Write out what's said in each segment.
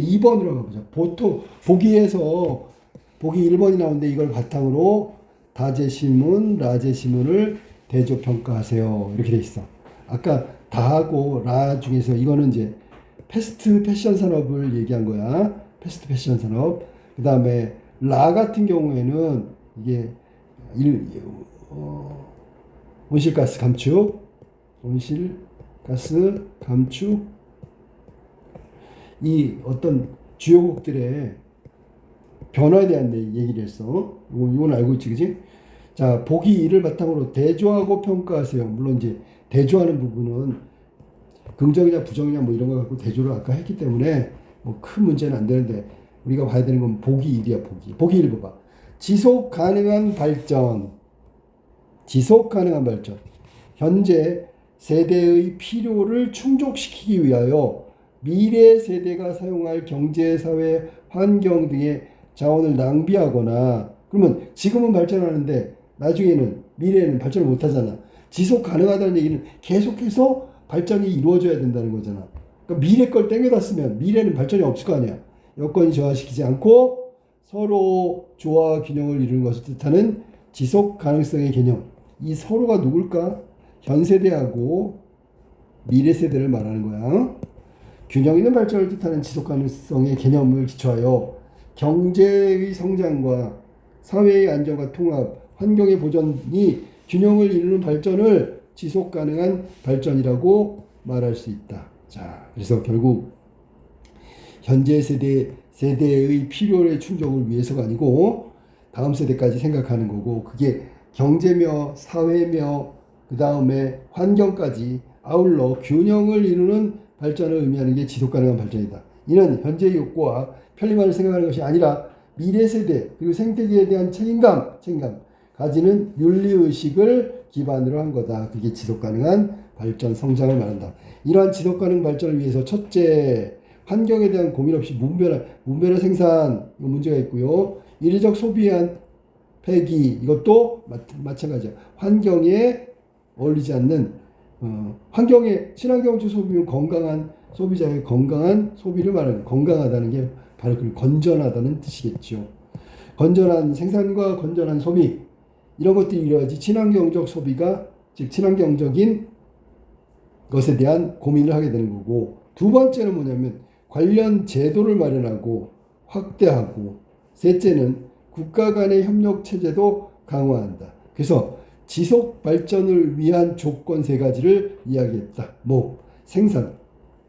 2번으로 가보자. 보통 보기 1번이 나오는데 이걸 바탕으로 다재시문, 라재시문을 대조평가하세요. 이렇게 돼 있어. 아까 다하고 라 중에서 이거는 이제 패스트 패션 산업을 얘기한 거야. 패스트 패션 산업. 그 다음에 라 같은 경우에는 이게 온실가스 감축, 온실가스 감축, 이 어떤 주요국들의 변화에 대한 얘기를 했어. 이건 알고 있지, 그지? 자, 보기 2를 바탕으로 대조하고 평가하세요. 물론 이제 대조하는 부분은 긍정이냐 부정이냐 뭐 이런 거 갖고 대조를 아까 했기 때문에 뭐 큰 문제는 안 되는데 우리가 봐야 되는 건 보기 1이야, 보기 1 봐봐. 지속 가능한 발전. 지속 가능한 발전. 현재 세대의 필요를 충족시키기 위하여 미래 세대가 사용할 경제, 사회, 환경 등의 자원을 낭비하거나, 그러면 지금은 발전하는데 나중에는 미래에는 발전을 못하잖아. 지속 가능하다는 얘기는 계속해서 발전이 이루어져야 된다는 거잖아. 그러니까 미래 걸 땡겨다 쓰면 미래는 발전이 없을 거 아니야. 여건이 저하시키지 않고 서로 조화 균형을 이루는 것을 뜻하는 지속 가능성의 개념. 이 서로가 누굴까? 현 세대하고 미래 세대를 말하는 거야. 균형 있는 발전을 뜻하는 지속 가능성의 개념을 기초하여 경제의 성장과 사회의 안정과 통합, 환경의 보존이 균형을 이루는 발전을 지속 가능한 발전이라고 말할 수 있다. 자, 그래서 결국 현재 세대의 필요의 충족을 위해서가 아니고 다음 세대까지 생각하는 거고, 그게 경제며 사회며 그 다음에 환경까지 아울러 균형을 이루는 발전을 의미하는 게 지속 가능한 발전이다. 이는 현재의 욕구와 편리만을 생각하는 것이 아니라 미래 세대 그리고 생태계에 대한 책임감 가지는 윤리의식을 기반으로 한 거다. 그게 지속 가능한 발전 성장을 말한다. 이러한 지속 가능 발전을 위해서 첫째, 환경에 대한 고민 없이 무분별한 생산, 이거 문제가 있고요. 이례적 소비한 폐기, 이것도 마찬가지야. 환경에 어울리지 않는 환경에 친환경주 소비는 건강한 소비자의 건강한 소비를 말하는, 건강하다는 게 바로 그 건전하다는 뜻이겠죠. 건전한 생산과 건전한 소비, 이런 것들이 이루어야지 친환경적 소비가, 즉 친환경적인 것에 대한 고민을 하게 되는 거고, 두 번째는 뭐냐면 관련 제도를 마련하고 확대하고, 셋째는 국가 간의 협력 체제도 강화한다. 그래서 지속 발전을 위한 조건 세 가지를 이야기했다. 뭐 생산,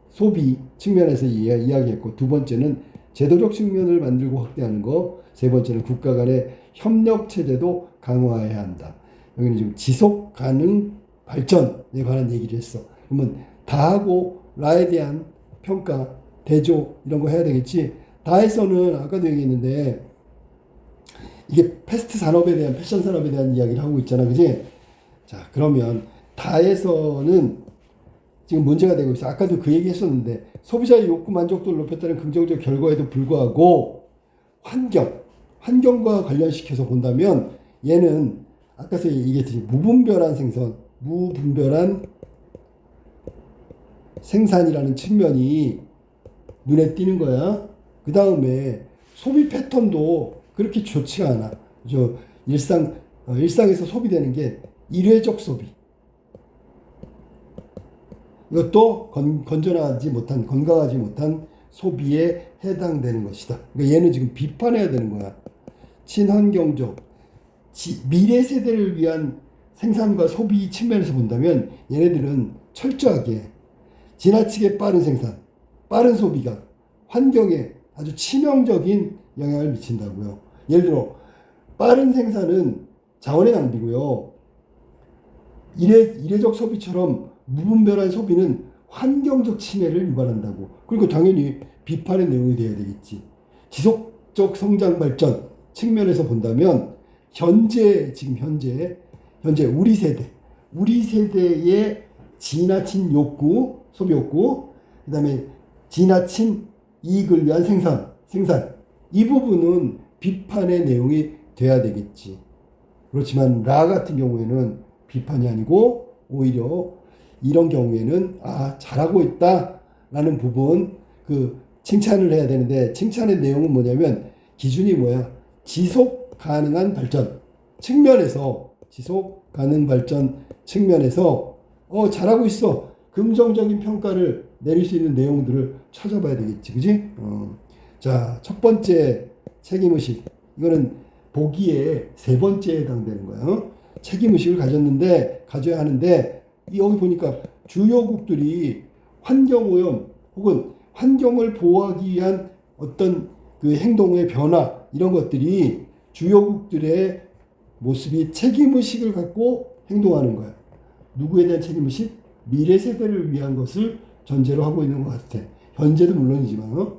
소비 측면에서 이야기했고, 두 번째는 제도적 측면을 만들고 확대하는 거, 세 번째는 국가 간의 협력 체제도 강화해야 한다. 여기는 지금 지속 가능 발전에 관한 얘기를 했어. 그러면 다하고 라에 대한 평가, 대조 이런 거 해야 되겠지. 다에서는 아까도 얘기했는데 이게 패스트 산업에 대한, 패션 산업에 대한 이야기를 하고 있잖아, 그지? 자, 그러면 다에서는 지금 문제가 되고 있어. 아까도 그 얘기 했었는데 소비자의 욕구 만족도를 높였다는 긍정적 결과에도 불구하고 환경과 관련시켜서 본다면 얘는 아까서 얘기했듯이 무분별한 생산이라는 측면이 눈에 띄는 거야. 그 다음에 소비 패턴도 그렇게 좋지가 않아. 일상에서 소비되는 게 일회적 소비. 이것도 건강하지 못한 소비에 해당되는 것이다. 그러니까 얘는 지금 비판해야 되는 거야. 친환경적, 미래 세대를 위한 생산과 소비 측면에서 본다면 얘네들은 철저하게 지나치게 빠른 생산, 빠른 소비가 환경에 아주 치명적인 영향을 미친다고요. 예를 들어 빠른 생산은 자원의 낭비고요. 이례적 소비처럼 무분별한 소비는 환경적 침해를 유발한다고. 그리고 당연히 비판의 내용이 되어야 되겠지. 지속적 성장 발전 측면에서 본다면 현재 우리 세대의 지나친 욕구, 소비 욕구, 그 다음에 지나친 이익을 위한 생산, 이 부분은 비판의 내용이 돼야 되겠지. 그렇지만 라 같은 경우에는 비판이 아니고 오히려 이런 경우에는 잘하고 있다라는 부분, 그 칭찬을 해야 되는데 칭찬의 내용은 뭐냐면 기준이 뭐야? 지속 가능한 발전 측면에서 지속 가능 발전 측면에서 잘하고 있어. 긍정적인 평가를 내릴 수 있는 내용들을 찾아봐야 되겠지. 그지? 자, 첫 번째 책임의식. 이거는 보기에 세 번째에 해당되는 거야. 책임의식을 가져야 하는데 여기 보니까 주요국들이 환경오염 혹은 환경을 보호하기 위한 어떤 그 행동의 변화 이런 것들이 주요국들의 모습이 책임의식을 갖고 행동하는 거야. 누구에 대한 책임의식? 미래 세대를 위한 것을 전제로 하고 있는 것 같아. 현재도 물론이지만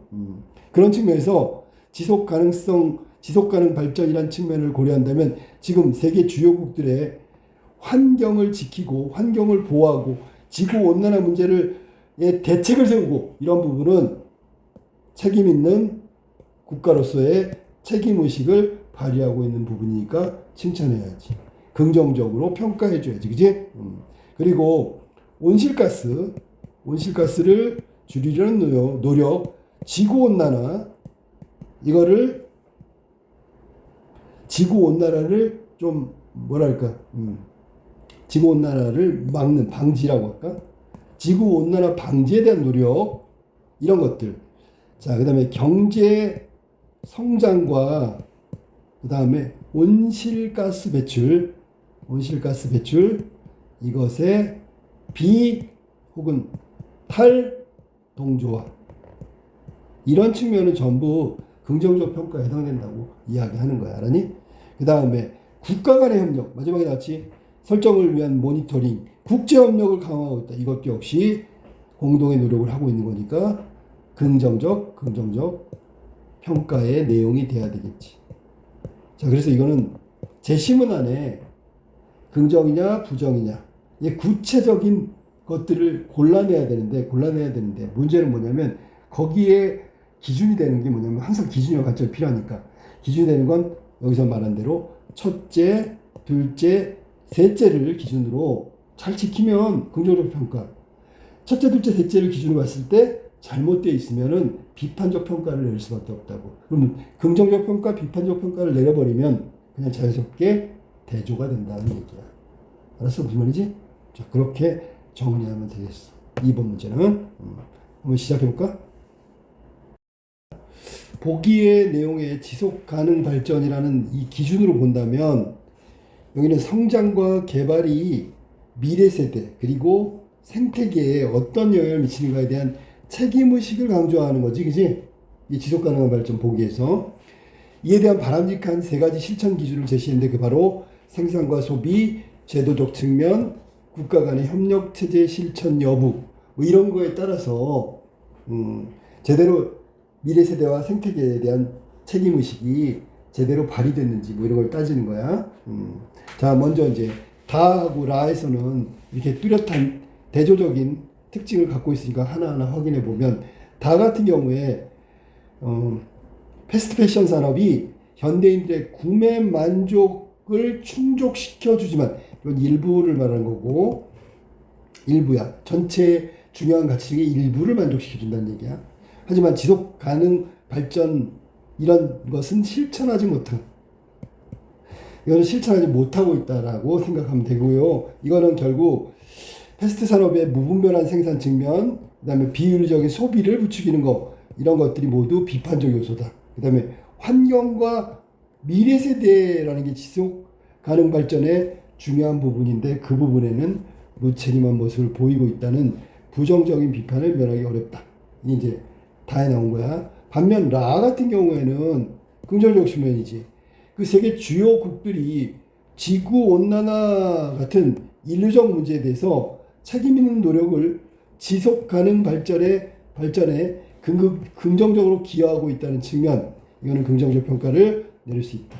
그런 측면에서 지속 가능 발전이라는 측면을 고려한다면 지금 세계 주요국들의 환경을 지키고 환경을 보호하고 지구 온난화 문제를 대책을 세우고 이런 부분은 책임 있는 국가로서의 책임의식을 발휘하고 있는 부분이니까 칭찬해야지. 긍정적으로 평가해줘야지. 그지? 그리고 온실가스를 줄이려는 노력, 지구온난화, 지구온난화를 좀, 지구온난화를 막는, 방지라고 할까? 지구온난화 방지에 대한 노력, 이런 것들. 자, 그 다음에 경제 성장과 그 다음에 온실가스 배출, 이것의 혹은 탈동조화. 이런 측면은 전부 긍정적 평가에 해당된다고 이야기하는 거야. 알았니? 그 다음에 국가 간의 협력. 마지막에 나왔지? 설정을 위한 모니터링. 국제협력을 강화하고 있다. 이것 역시 공동의 노력을 하고 있는 거니까 긍정적 평가의 내용이 돼야 되겠지. 자, 그래서 이거는 제시문 안에 긍정이냐 부정이냐 구체적인 것들을 골라내야 되는데 문제는 뭐냐면 거기에 기준이 되는 게 뭐냐면 항상 기준과 관점이 필요하니까 기준이 되는 건 여기서 말한 대로 첫째, 둘째, 셋째를 기준으로 잘 지키면 긍정적 평가. 첫째, 둘째, 셋째를 기준으로 봤을 때 잘못되어 있으면은 비판적 평가를 내릴 수밖에 없다고. 그러면 긍정적 평가, 비판적 평가를 내려버리면 그냥 자연스럽게 대조가 된다는 얘기야. 알았어? 무슨 말이지? 자, 그렇게 정리하면 되겠어. 2번 문제는. 한번 시작해볼까? 보기의 내용의 지속 가능 발전이라는 이 기준으로 본다면 여기는 성장과 개발이 미래 세대 그리고 생태계에 어떤 영향을 미치는가에 대한 책임의식을 강조하는 거지, 그지? 이 지속 가능한 발전 보기에서 이에 대한 바람직한 세 가지 실천 기준을 제시했는데 그 바로 생산과 소비, 제도적 측면, 국가 간의 협력 체제 실천 여부 뭐 이런 거에 따라서 제대로 미래 세대와 생태계에 대한 책임의식이 제대로 발휘됐는지 뭐 이런 걸 따지는 거야. 자, 먼저 이제 다하고 라에서는 이렇게 뚜렷한 대조적인 특징을 갖고 있으니까 하나하나 확인해 보면 다 같은 경우에 패스트 패션 산업이 현대인들의 구매 만족을 충족시켜 주지만 이건 일부를 말하는 거고 일부야. 전체 중요한 가치 중에 일부를 만족시켜 준다는 얘기야. 하지만 지속 가능 발전 이런 것은 이거는 실천하지 못하고 있다라고 생각하면 되고요. 이거는 결국 패스트 산업의 무분별한 생산 측면, 그 다음에 비윤리적인 소비를 부추기는 거 이런 것들이 모두 비판적 요소다. 그 다음에 환경과 미래 세대라는 게 지속 가능 발전의 중요한 부분인데 그 부분에는 무책임한 모습을 보이고 있다는 부정적인 비판을 면하기 어렵다. 이게 이제 다에 나온 거야. 반면 라 같은 경우에는 긍정적 측면이지. 그 세계 주요국들이 지구온난화 같은 인류적 문제에 대해서 책임 있는 노력을 지속 가능 발전에 긍정적으로 기여하고 있다는 측면, 이거는 긍정적 평가를 내릴 수 있다.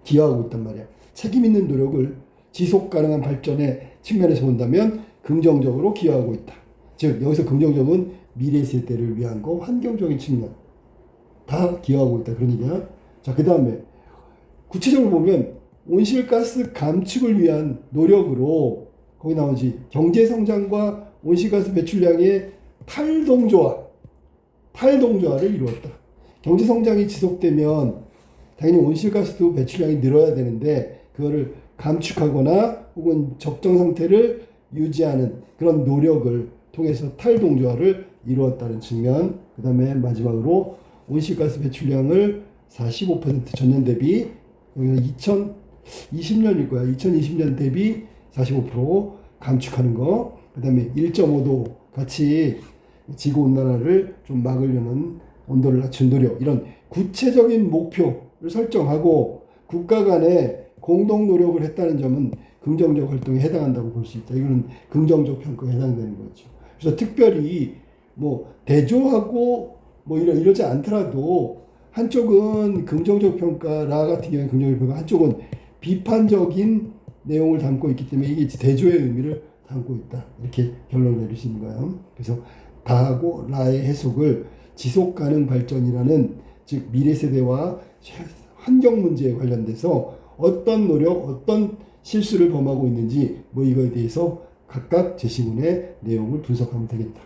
기여하고 있단 말이야. 책임 있는 노력을 지속 가능한 발전의 측면에서 본다면 긍정적으로 기여하고 있다. 즉 여기서 긍정적은 미래 세대를 위한 거, 환경적인 측면 다 기여하고 있다 그런 얘기야. 자, 그 다음에 구체적으로 보면 온실가스 감축을 위한 노력으로 거기 나오지 경제 성장과 온실가스 배출량의 탈동조화 탈동조화를 이루었다. 경제 성장이 지속되면 당연히 온실가스도 배출량이 늘어야 되는데 그거를 감축하거나 혹은 적정 상태를 유지하는 그런 노력을 통해서 탈동조화를 이루었다는 측면. 그 다음에 마지막으로 온실가스 배출량을 45% 전년 대비 2020년일 거야. 2020년 대비 45% 감축하는 거. 그 다음에 1.5도 같이 지구온난화를 좀 막으려는 온도를 낮춘 노력. 이런 구체적인 목표를 설정하고 국가 간에 공동 노력을 했다는 점은 긍정적 활동에 해당한다고 볼 수 있다. 이거는 긍정적 평가에 해당되는 거죠. 그래서 특별히 뭐 대조하고 뭐 이러지 않더라도 한쪽은 긍정적 평가, 라 같은 경우는 긍정적 평가, 한쪽은 비판적인 내용을 담고 있기 때문에 이게 대조의 의미를 담고 있다. 이렇게 결론을 내릴 수 있는 거예요. 그래서 다하고 라의 해석을 지속 가능 발전이라는, 즉 미래 세대와 환경 문제에 관련돼서 어떤 노력, 어떤 실수를 범하고 있는지 뭐 이거에 대해서 각각 제시문의 내용을 분석하면 되겠다.